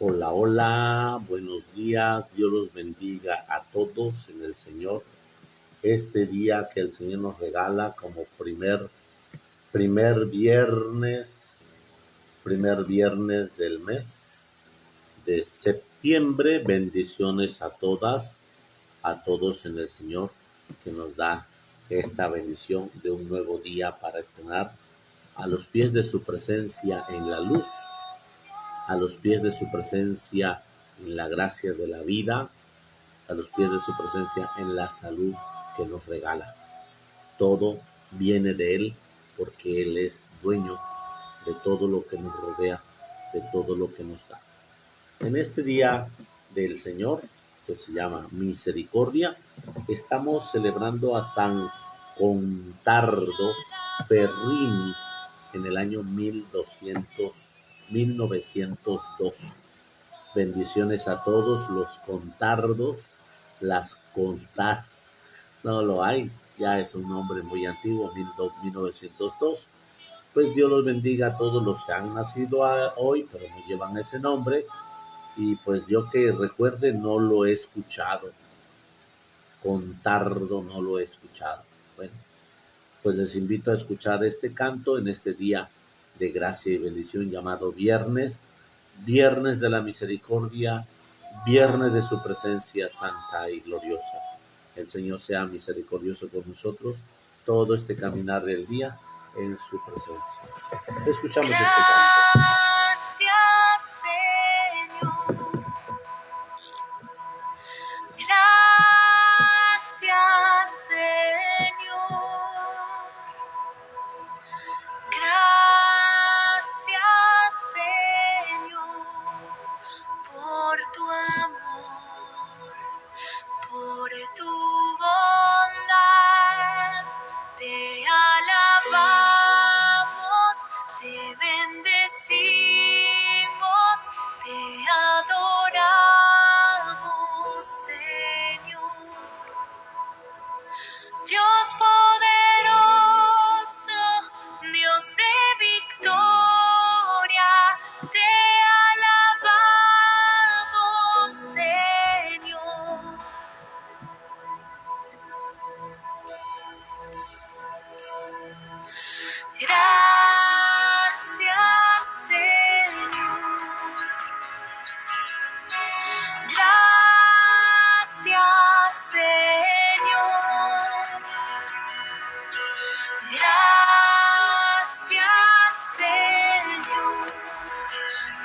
Hola, hola, buenos días, Dios los bendiga a todos en el Señor. Este día que el Señor nos regala como primer viernes, primer viernes del mes de septiembre. Bendiciones a todas, a todos en el Señor que nos da esta bendición de un nuevo día para estrenar a los pies de su presencia en la luz, a los pies de su presencia en la gracia de la vida, a los pies de su presencia en la salud que nos regala. Todo viene de Él porque Él es dueño de todo lo que nos rodea, de todo lo que nos da. En este día del Señor, que se llama Misericordia, estamos celebrando a San Contardo Ferrini en el año 1902. Bendiciones a todos los contardos, las contar, no lo hay, ya es un nombre muy antiguo, 1902. Pues Dios los bendiga a todos los que han nacido hoy, pero no llevan ese nombre. Y pues yo que recuerde no lo he escuchado, contardo no lo he escuchado. Bueno, pues les invito a escuchar este canto en este día de gracia y bendición llamado Viernes, Viernes de la Misericordia, Viernes de su presencia santa y gloriosa. El Señor sea misericordioso con nosotros todo este caminar del día en su presencia. Escuchamos este canto. Gracias, Señor. Gracias, Señor. Gracias, Señor, por tu amor, por tu bondad. Te alabamos, te bendecimos, te adoramos, Señor. Dios poderoso, Dios de victoria, te alabamos, Señor. Gracias, Señor. Gracias, Señor. Gracias, Señor,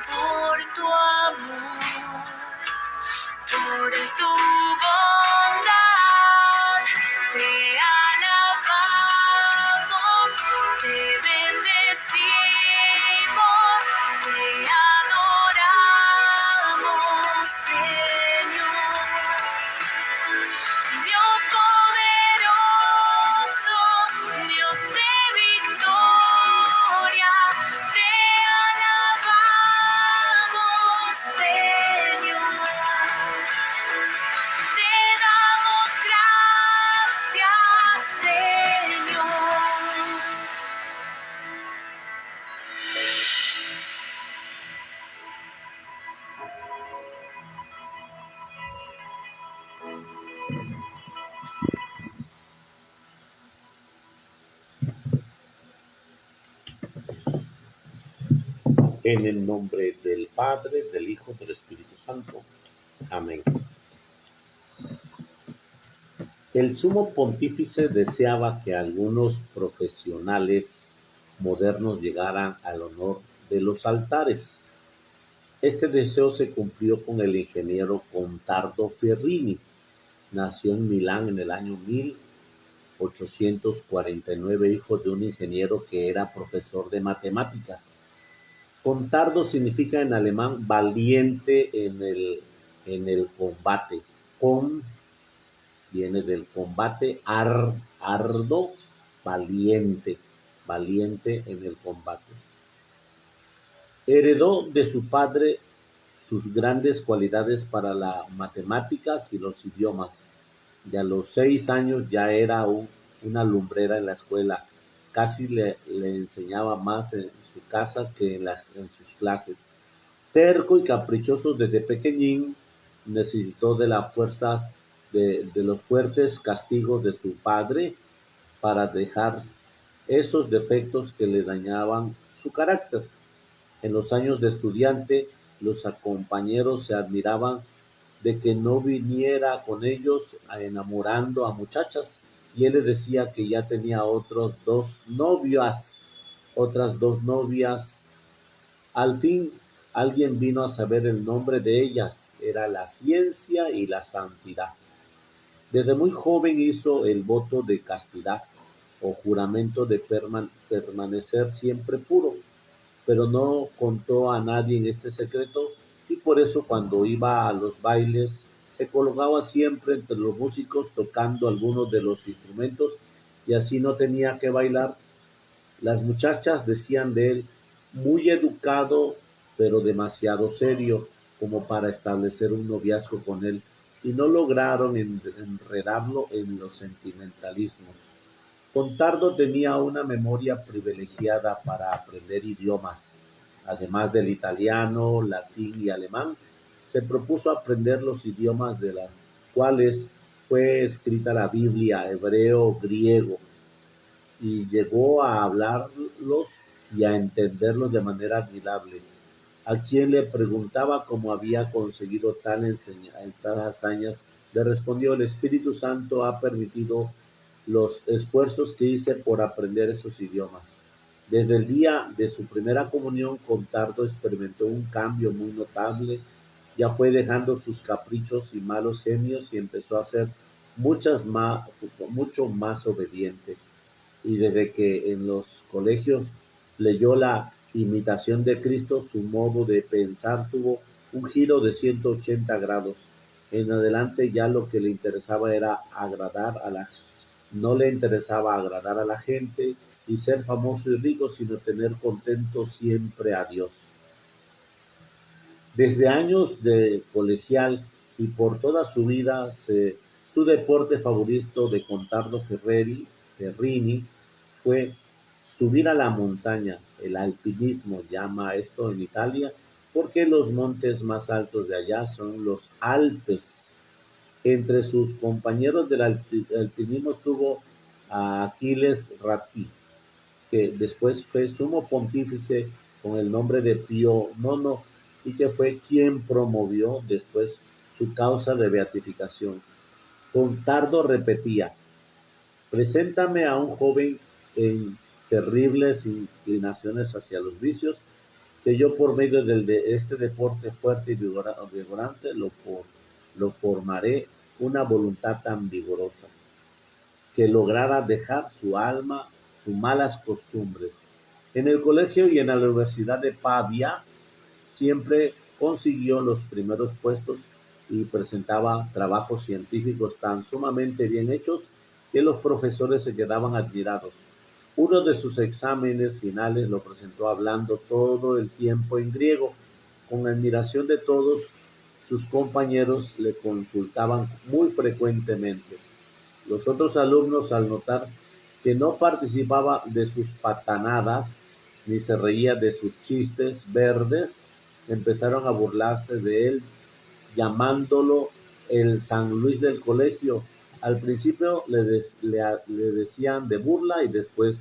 por tu amor, por tu bondad. Te alabamos, te bendecimos, te adoramos, Señor. Dios poderoso, Dios de victoria, te alabamos, Señor. Te damos gracias, Señor. En el nombre del Padre, del Hijo, del Espíritu Santo. Amén. El sumo pontífice deseaba que algunos profesionales modernos llegaran al honor de los altares. Este deseo se cumplió con el ingeniero Contardo Ferrini. Nació en Milán en el año 1849, hijo de un ingeniero que era profesor de matemáticas. Contardo significa en alemán valiente en el combate. Con viene del combate, ardo, valiente, valiente en el combate. Heredó de su padre sus grandes cualidades para las matemáticas y los idiomas. Y a los 6 años ya era una lumbrera en la escuela. Casi le enseñaba más en su casa que en sus clases. Terco y caprichoso desde pequeñín, necesitó de las fuerzas de los fuertes castigos de su padre para dejar esos defectos que le dañaban su carácter. En los años de estudiante, los compañeros se admiraban de que no viniera con ellos enamorando a muchachas, y él le decía que ya tenía otras dos novias. Al fin, alguien vino a saber el nombre de ellas, era la ciencia y la santidad. Desde muy joven hizo el voto de castidad o juramento de permanecer siempre puro, pero no contó a nadie en este secreto, y por eso cuando iba a los bailes se colocaba siempre entre los músicos tocando algunos de los instrumentos, y así no tenía que bailar. Las muchachas decían de él muy educado pero demasiado serio como para establecer un noviazgo con él, y no lograron enredarlo en los sentimentalismos. Contardo tenía una memoria privilegiada para aprender idiomas. Además del italiano, latín y alemán, se propuso aprender los idiomas de los cuales fue escrita la Biblia, hebreo, griego, y llegó a hablarlos y a entenderlos de manera admirable. A quien le preguntaba cómo había conseguido tal hazañas, le respondió: el Espíritu Santo ha permitido los esfuerzos que hice por aprender esos idiomas. Desde el día de su primera comunión con Tardo experimentó un cambio muy notable. Ya fue dejando sus caprichos y malos genios y empezó a ser mucho más obediente, y desde que en los colegios leyó la imitación de Cristo, su modo de pensar tuvo un giro de 180 grados. En adelante ya lo que le interesaba era no le interesaba agradar a la gente y ser famoso y rico, sino tener contento siempre a Dios. Desde años de colegial y por toda su vida, su deporte favorito de Contardo Ferrini fue subir a la montaña. El alpinismo llama esto en Italia, porque los montes más altos de allá son los Alpes. Entre sus compañeros del alpinismo estuvo a Aquiles Ratti, que después fue sumo pontífice con el nombre de Pío IX, y que fue quien promovió después su causa de beatificación. Contardo repetía: preséntame a un joven en terribles inclinaciones hacia los vicios, que yo por medio de este deporte fuerte y vigorante lo formaré una voluntad tan vigorosa que lograra dejar su alma, sus malas costumbres. En el colegio y en la Universidad de Pavia siempre consiguió los primeros puestos y presentaba trabajos científicos tan sumamente bien hechos que los profesores se quedaban admirados. Uno de sus exámenes finales lo presentó hablando todo el tiempo en griego. Con admiración de todos sus compañeros, le consultaban muy frecuentemente. Los otros alumnos, al notar que no participaba de sus patanadas ni se reía de sus chistes verdes, empezaron a burlarse de él, llamándolo el San Luis del colegio. Al principio le decían de burla y después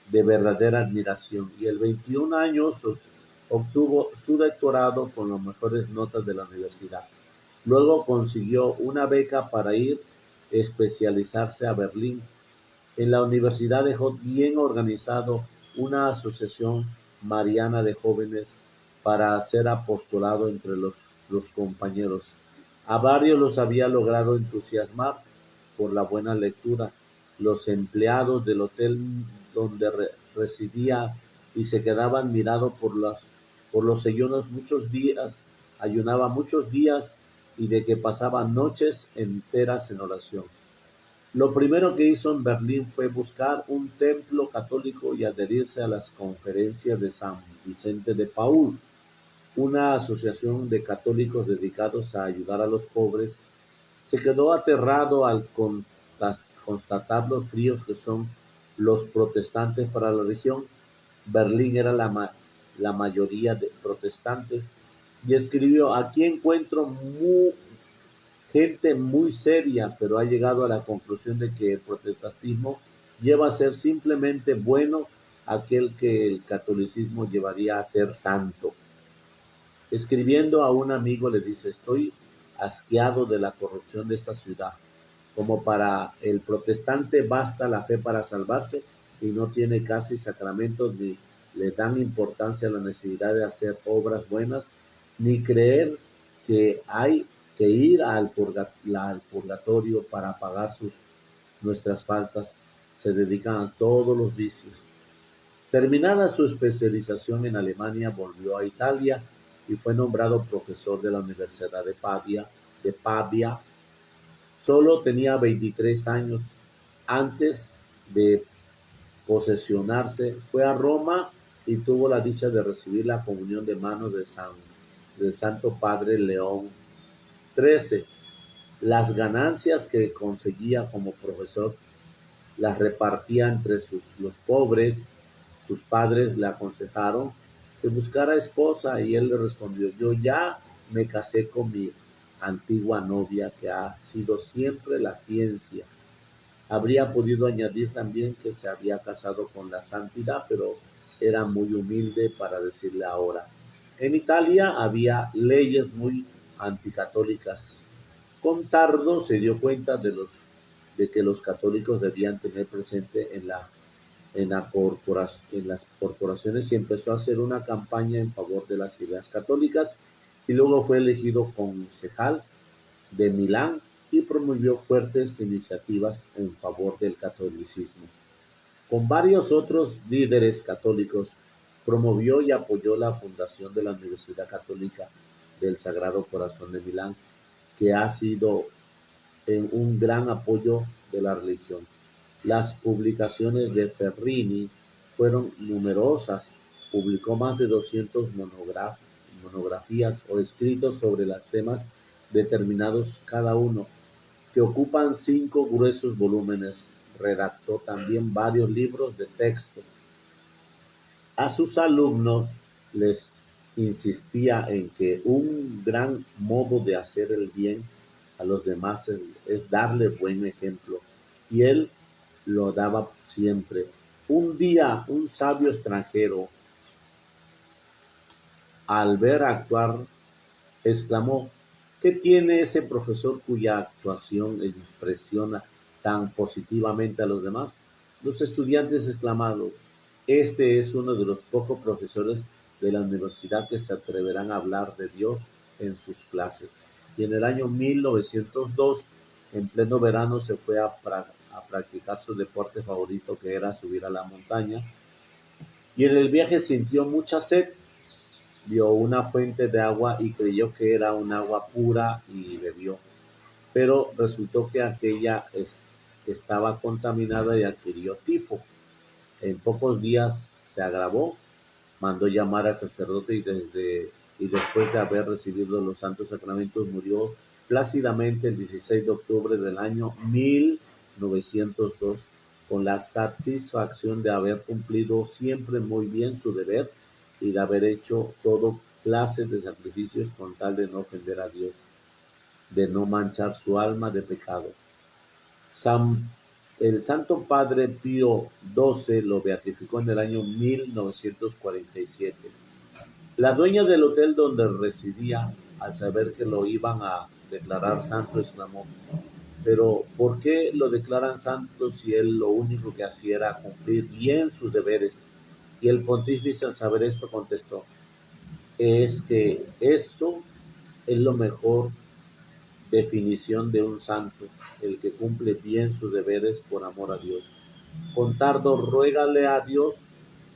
de verdadera admiración. Y el 21 años obtuvo su doctorado con las mejores notas de la universidad. Luego consiguió una beca para ir a especializarse a Berlín. En la universidad dejó bien organizado una asociación mariana de jóvenes para hacer apostolado entre los compañeros. A varios los había logrado entusiasmar por la buena lectura. Los empleados del hotel donde residía y se quedaban admirados por los ayunos muchos días, ayunaba muchos días, y de que pasaba noches enteras en oración. Lo primero que hizo en Berlín fue buscar un templo católico y adherirse a las conferencias de San Vicente de Paúl, una asociación de católicos dedicados a ayudar a los pobres. Se quedó aterrado al constatar los fríos que son los protestantes para la región. Berlín era la mayoría de protestantes, y escribió: aquí encuentro gente muy seria, pero ha llegado a la conclusión de que el protestantismo lleva a ser simplemente bueno aquel que el catolicismo llevaría a ser santo. Escribiendo a un amigo le dice: estoy asqueado de la corrupción de esta ciudad. Como para el protestante basta la fe para salvarse y no tiene casi sacramentos ni le dan importancia a la necesidad de hacer obras buenas, ni creer que hay que ir al purgatorio para pagar nuestras faltas. Se dedican a todos los vicios. Terminada su especialización en Alemania, volvió a Italia y fue nombrado profesor de la Universidad de Pavia. Solo tenía 23 años. Antes de posesionarse, fue a Roma y tuvo la dicha de recibir la comunión de manos del Santo Padre León XIII. Las ganancias que conseguía como profesor las repartía entre los pobres. Sus padres le aconsejaron que buscara esposa y él le respondió: yo ya me casé con mi antigua novia, que ha sido siempre la ciencia. Habría podido añadir también que se había casado con la santidad, pero era muy humilde para decirle ahora. En Italia había leyes muy anticatólicas. Contardo se dio cuenta de que los católicos debían tener presente en las corporaciones, y empezó a hacer una campaña en favor de las ideas católicas, y luego fue elegido concejal de Milán y promovió fuertes iniciativas en favor del catolicismo. Con varios otros líderes católicos, promovió y apoyó la fundación de la Universidad Católica del Sagrado Corazón de Milán, que ha sido un gran apoyo de la religión. Las publicaciones de Ferrini fueron numerosas. Publicó más de 200 monografías o escritos sobre los temas determinados cada uno, que ocupan 5 gruesos volúmenes. Redactó también varios libros de texto. A sus alumnos les insistía en que un gran modo de hacer el bien a los demás es darle buen ejemplo, y él lo daba siempre. Un día, un sabio extranjero, al ver actuar, exclamó: ¿qué tiene ese profesor cuya actuación impresiona tan positivamente a los demás? Los estudiantes exclamaron: este es uno de los pocos profesores de la universidad que se atreverán a hablar de Dios en sus clases. Y en el año 1902, en pleno verano, se fue a practicar su deporte favorito, que era subir a la montaña, y en el viaje sintió mucha sed. Vio una fuente de agua y creyó que era un agua pura y bebió, pero resultó que aquella estaba contaminada y adquirió tifo. En pocos días se agravó. Mandó llamar al sacerdote y después de haber recibido los santos sacramentos, murió plácidamente el 16 de octubre del año 1902, con la satisfacción de haber cumplido siempre muy bien su deber y de haber hecho todo clase de sacrificios con tal de no ofender a Dios, de no manchar su alma de pecado. San, el Santo Padre Pío XII lo beatificó en el año 1947. La dueña del hotel donde residía, al saber que lo iban a declarar santo, exclamó: pero ¿por qué lo declaran santo si él lo único que hacía era cumplir bien sus deberes? Y el pontífice, al saber esto, contestó: es que eso es lo mejor definición de un santo, el que cumple bien sus deberes por amor a Dios. Contardo, ruégale a Dios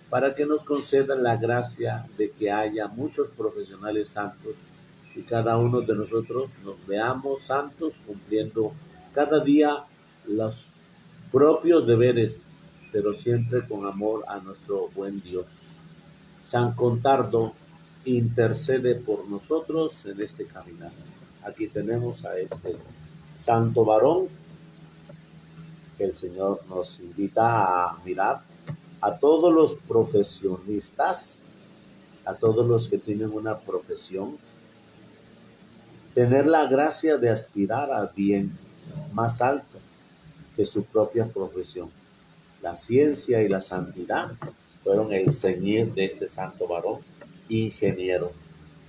para que nos conceda la gracia de que haya muchos profesionales santos y cada uno de nosotros nos veamos santos, cumpliendo cada día los propios deberes, pero siempre con amor a nuestro buen Dios. San Contardo, intercede por nosotros en este caminar. Aquí tenemos a este santo varón que el Señor nos invita a mirar. A todos los profesionistas, a todos los que tienen una profesión, tener la gracia de aspirar al bien más alto que su propia profesión. La ciencia y la santidad fueron el ceñir de este santo varón ingeniero.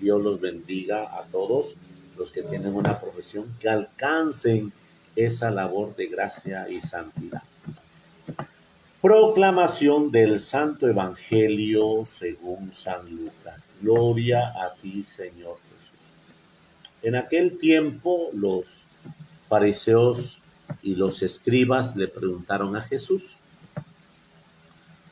Dios los bendiga a todos los que tienen una profesión, que alcancen esa labor de gracia y santidad. Proclamación del Santo Evangelio según San Lucas. Gloria a ti, Señor Jesús. En aquel tiempo los fariseos y los escribas le preguntaron a Jesús: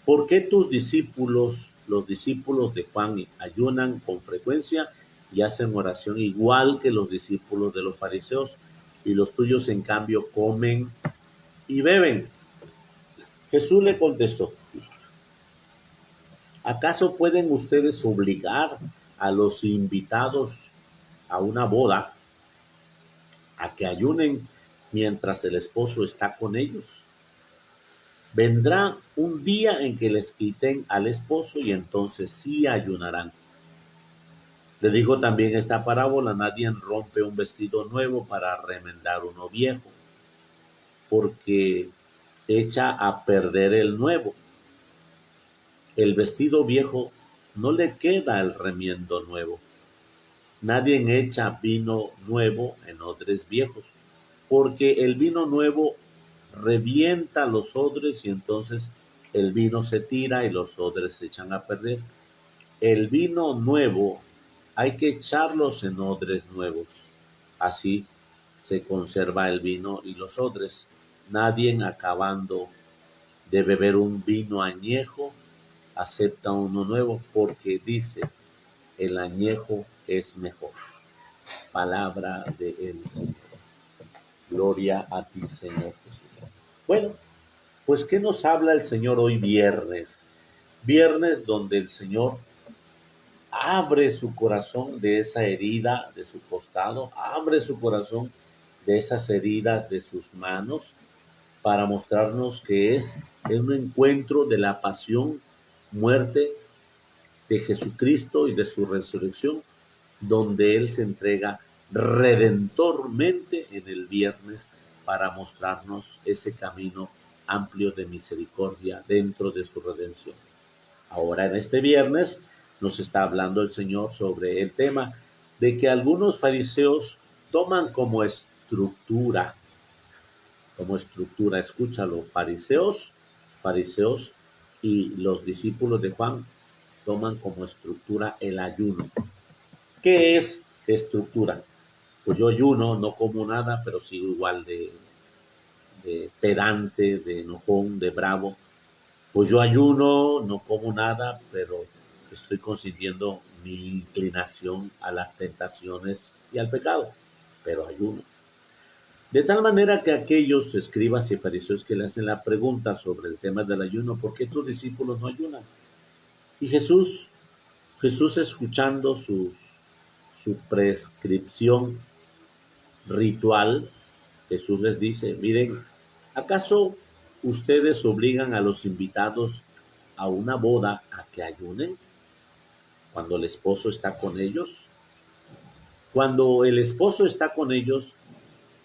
¿por qué tus discípulos, los discípulos de Juan, ayunan con frecuencia y hacen oración igual que los discípulos de los fariseos, y los tuyos en cambio comen y beben? Jesús le contestó: ¿acaso pueden ustedes obligar a los invitados a una boda a que ayunen mientras el esposo está con ellos? Vendrá un día en que les quiten al esposo y entonces sí ayunarán. Le dijo también esta parábola: nadie rompe un vestido nuevo para remendar uno viejo, porque echa a perder el nuevo. El vestido viejo no le queda el remiendo nuevo. Nadie echa vino nuevo en odres viejos, porque el vino nuevo revienta los odres y entonces el vino se tira y los odres se echan a perder. El vino nuevo hay que echarlos en odres nuevos. Así se conserva el vino y los odres. Nadie, acabando de beber un vino añejo, acepta uno nuevo, porque dice: el añejo es mejor. Palabra del Señor. Gloria a ti, Señor Jesús. Bueno, pues ¿qué nos habla el Señor hoy viernes? Viernes donde el Señor abre su corazón de esa herida de su costado, abre su corazón de esas heridas de sus manos, para mostrarnos que es un encuentro de la pasión, muerte de Jesucristo y de su resurrección, donde Él se entrega redentormente en el viernes para mostrarnos ese camino amplio de misericordia dentro de su redención. Ahora en este viernes nos está hablando el Señor sobre el tema de que algunos fariseos toman como estructura, escúchalo, fariseos y los discípulos de Juan toman como estructura el ayuno. ¿Qué es estructura? Pues yo ayuno, no como nada, pero sigo igual de pedante, de enojón, de bravo. Pues yo ayuno, no como nada, pero estoy consintiendo mi inclinación a las tentaciones y al pecado, pero ayuno. De tal manera que aquellos escribas y fariseos que le hacen la pregunta sobre el tema del ayuno: ¿por qué tus discípulos no ayunan? Y Jesús escuchando su prescripción ritual, Jesús les dice: miren, ¿acaso ustedes obligan a los invitados a una boda a que ayunen cuando el esposo está con ellos? Cuando el esposo está con ellos,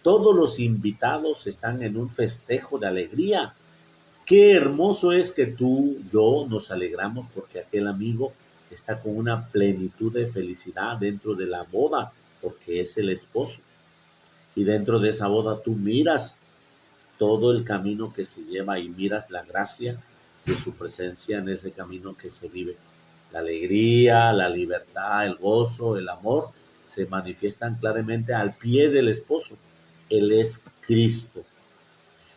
todos los invitados están en un festejo de alegría. Qué hermoso es que tú, yo nos alegramos porque aquel amigo está con una plenitud de felicidad dentro de la boda, porque es el esposo. Y dentro de esa boda tú miras todo el camino que se lleva y miras la gracia de su presencia en ese camino que se vive. La alegría, la libertad, el gozo, el amor se manifiestan claramente al pie del esposo. Él es Cristo.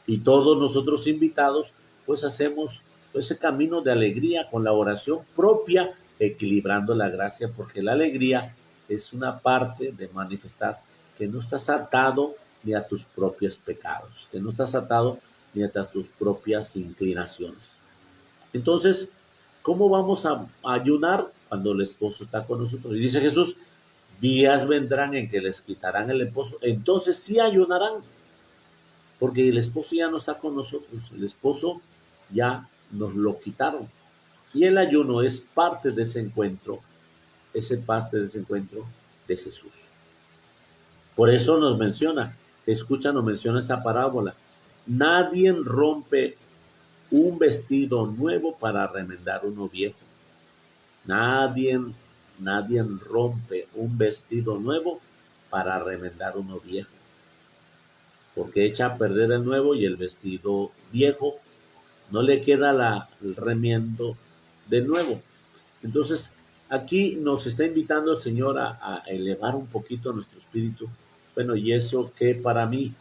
Y todos nosotros invitados, pues hacemos ese camino de alegría con la oración propia, equilibrando la gracia, porque la alegría es una parte de manifestar que no estás atado ni a tus propios pecados, que no estás atado ni a tus propias inclinaciones. Entonces, ¿cómo vamos a ayunar cuando el esposo está con nosotros? Y dice Jesús: días vendrán en que les quitarán el esposo, entonces sí ayunarán, porque el esposo ya no está con nosotros, el esposo ya nos lo quitaron. Y el ayuno es parte de ese encuentro, de Jesús. Por eso nos menciona esta parábola. Nadie rompe un vestido nuevo para remendar uno viejo. Nadie, nadie rompe un vestido nuevo para remendar uno viejo, porque echa a perder el nuevo y el vestido viejo no le queda el remiendo de nuevo. Entonces, aquí nos está invitando el Señor a elevar un poquito nuestro espíritu. Bueno, y eso que para mí,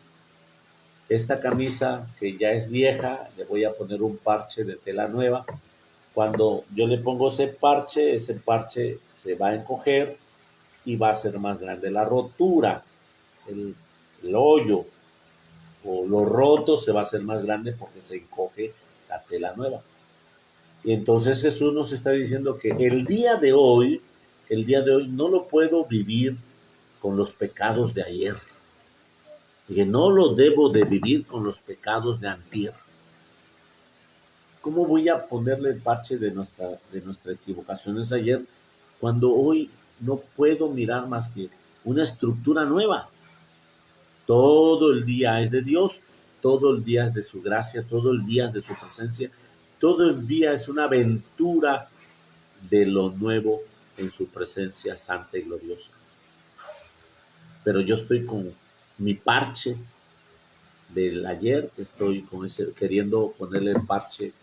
esta camisa que ya es vieja, le voy a poner un parche de tela nueva. Cuando yo le pongo ese parche se va a encoger y va a ser más grande la rotura, el, el hoyo o lo roto se va a hacer más grande porque se encoge la tela nueva. Y entonces Jesús nos está diciendo que el día de hoy no lo puedo vivir con los pecados de ayer, y que no lo debo de vivir con los pecados de antier. ¿Cómo voy a ponerle el parche de nuestra equivocaciones de ayer cuando hoy no puedo mirar más que una estructura nueva? Todo el día es de Dios, todo el día es de su gracia, todo el día es de su presencia, todo el día es una aventura de lo nuevo en su presencia santa y gloriosa. Pero yo estoy con mi parche del ayer, estoy con ese, queriendo ponerle el parche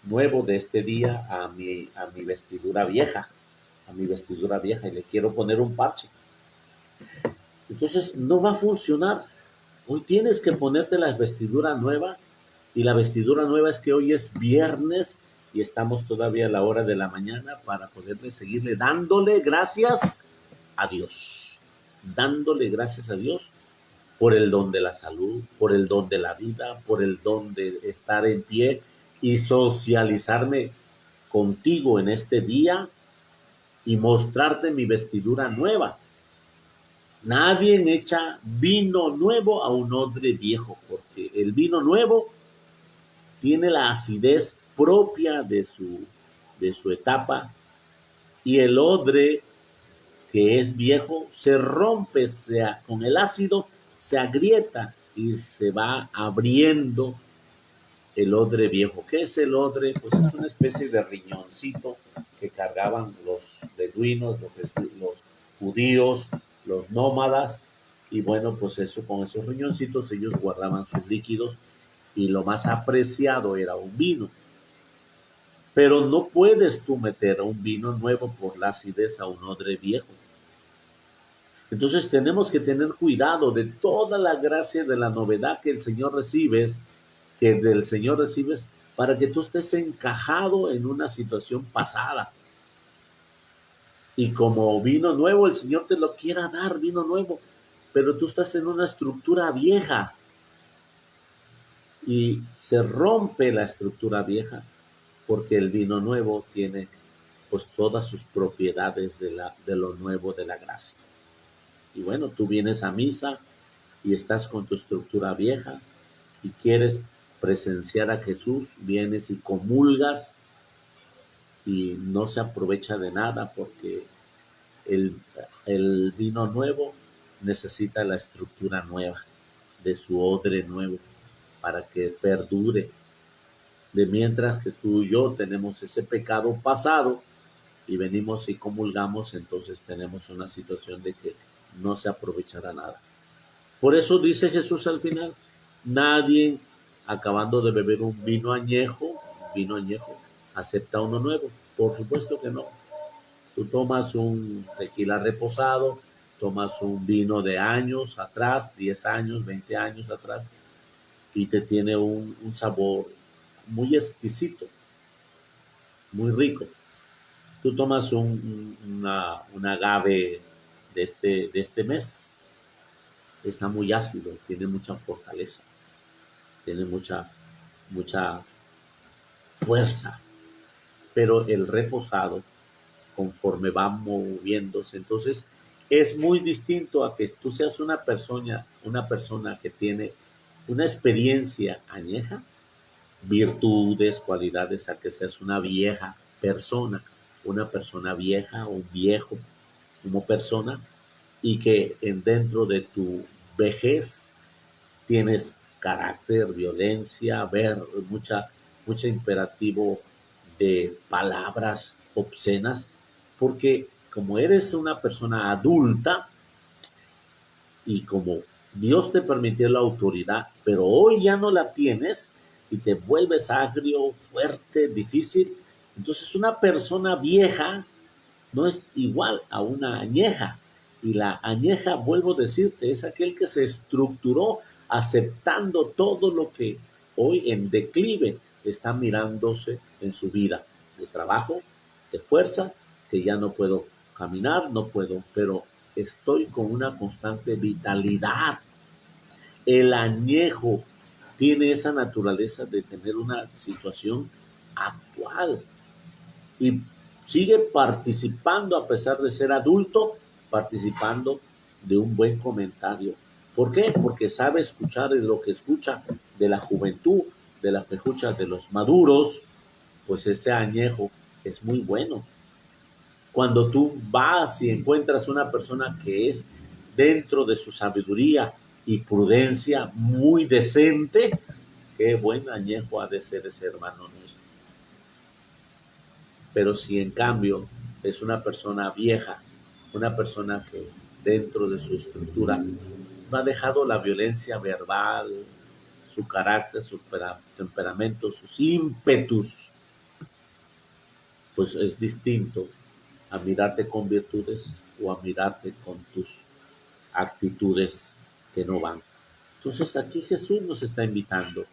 nuevo de este día a mi vestidura vieja, y le quiero poner un parche. Entonces no va a funcionar. Hoy tienes que ponerte la vestidura nueva, y la vestidura nueva es que hoy es viernes y estamos todavía a la hora de la mañana para poderle seguirle dándole gracias a Dios, dándole gracias a Dios por el don de la salud, por el don de la vida, por el don de estar en pie y socializarme contigo en este día y mostrarte mi vestidura nueva. Nadie echa vino nuevo a un odre viejo, porque el vino nuevo tiene la acidez propia de su etapa, y el odre que es viejo se rompe, con el ácido se agrieta y se va abriendo el odre viejo. ¿Qué es el odre? Pues es una especie de riñoncito que cargaban los beduinos, los judíos, los nómadas, y bueno, pues eso, con esos riñoncitos ellos guardaban sus líquidos, y lo más apreciado era un vino. Pero no puedes tú meter un vino nuevo por la acidez a un odre viejo. Entonces tenemos que tener cuidado de toda la gracia de la novedad que del Señor recibes, para que tú estés encajado en una situación pasada. Y como vino nuevo, el Señor te lo quiera dar, vino nuevo, pero tú estás en una estructura vieja y se rompe la estructura vieja, porque el vino nuevo tiene pues todas sus propiedades de lo nuevo de la gracia. Y bueno, tú vienes a misa y estás con tu estructura vieja y quieres presenciar a Jesús, vienes y comulgas y no se aprovecha de nada, porque el, el vino nuevo necesita la estructura nueva de su odre nuevo para que perdure. De mientras que tú y yo tenemos ese pecado pasado y venimos y comulgamos, entonces tenemos una situación de que no se aprovechará nada. Por eso dice Jesús al final: nadie, acabando de beber un vino añejo, acepta uno nuevo. Por supuesto que no. Tú tomas un tequila reposado, tomas un vino de años atrás, 10 años, 20 años atrás, y te tiene un sabor muy exquisito, muy rico. Tú tomas un agave de este mes, está muy ácido, tiene mucha fortaleza, tiene mucha fuerza, pero el reposado, conforme va moviéndose, entonces es muy distinto a que tú seas una persona que tiene una experiencia añeja, virtudes, cualidades, a que seas una vieja persona, una persona vieja o un viejo como persona, y que dentro de tu vejez tienes carácter, violencia, ver mucha imperativo de palabras obscenas, porque como eres una persona adulta y como Dios te permitió la autoridad, pero hoy ya no la tienes y te vuelves agrio, fuerte, difícil, entonces una persona vieja no es igual a una añeja. Y la añeja, vuelvo a decirte, es aquel que se estructuró aceptando todo lo que hoy en declive está mirándose en su vida, de trabajo, de fuerza, que ya no puedo caminar, no puedo, pero estoy con una constante vitalidad. El añejo tiene esa naturaleza de tener una situación actual, y sigue participando a pesar de ser adulto, participando de un buen comentario. ¿Por qué? Porque sabe escuchar lo que escucha de la juventud, de las pejuchas de los maduros, pues ese añejo es muy bueno. Cuando tú vas y encuentras una persona que es dentro de su sabiduría y prudencia muy decente, qué buen añejo ha de ser ese hermano nuestro. Pero si en cambio es una persona vieja, una persona que dentro de su estructura no ha dejado la violencia verbal, su carácter, su temperamento, sus ímpetus, pues es distinto a mirarte con virtudes o a mirarte con tus actitudes que no van. Entonces aquí Jesús nos está invitando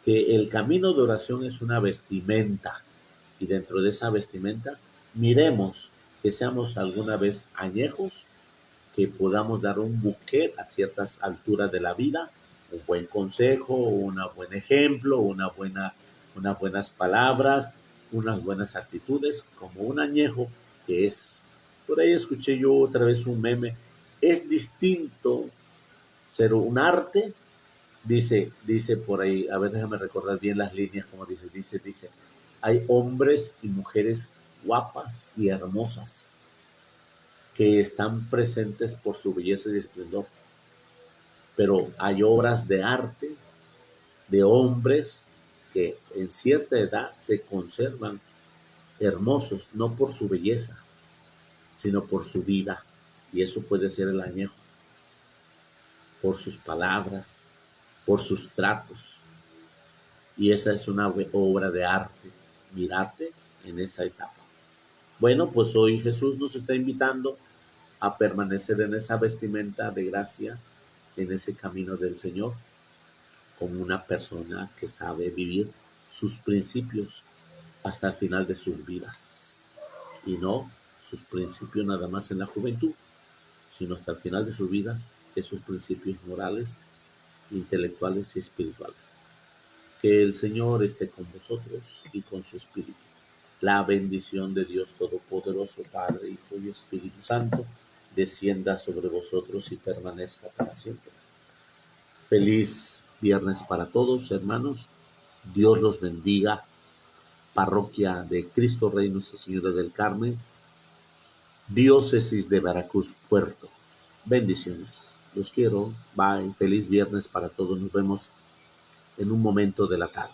que el camino de oración es una vestimenta, y dentro de esa vestimenta miremos que seamos alguna vez añejos, que podamos dar un buque a ciertas alturas de la vida, un buen consejo, un buen ejemplo, unas buenas palabras, unas buenas actitudes, como un añejo que es. Por ahí escuché yo otra vez un meme, es distinto ser un arte. Dice por ahí, a ver, déjame recordar bien las líneas, como dice, hay hombres y mujeres guapas y hermosas que están presentes por su belleza y esplendor, pero hay obras de arte de hombres que en cierta edad se conservan hermosos, no por su belleza, sino por su vida, y eso puede ser el añejo, por sus palabras, por sus tratos. Y esa es una obra de arte, mirarte en esa etapa. Bueno, pues hoy Jesús nos está invitando a permanecer en esa vestimenta de gracia, en ese camino del Señor, como una persona que sabe vivir sus principios hasta el final de sus vidas. Y no sus principios nada más en la juventud, sino hasta el final de sus vidas, esos principios morales, intelectuales y espirituales. Que el Señor esté con vosotros y con su Espíritu. La bendición de Dios Todopoderoso, Padre, Hijo y Espíritu Santo, descienda sobre vosotros y permanezca para siempre. Feliz viernes para todos, hermanos. Dios los bendiga. Parroquia de Cristo Rey Nuestra Señora del Carmen, Diócesis de Veracruz, Puerto. Bendiciones. Los quiero. Bye. Feliz viernes para todos. Nos vemos en un momento de la tarde.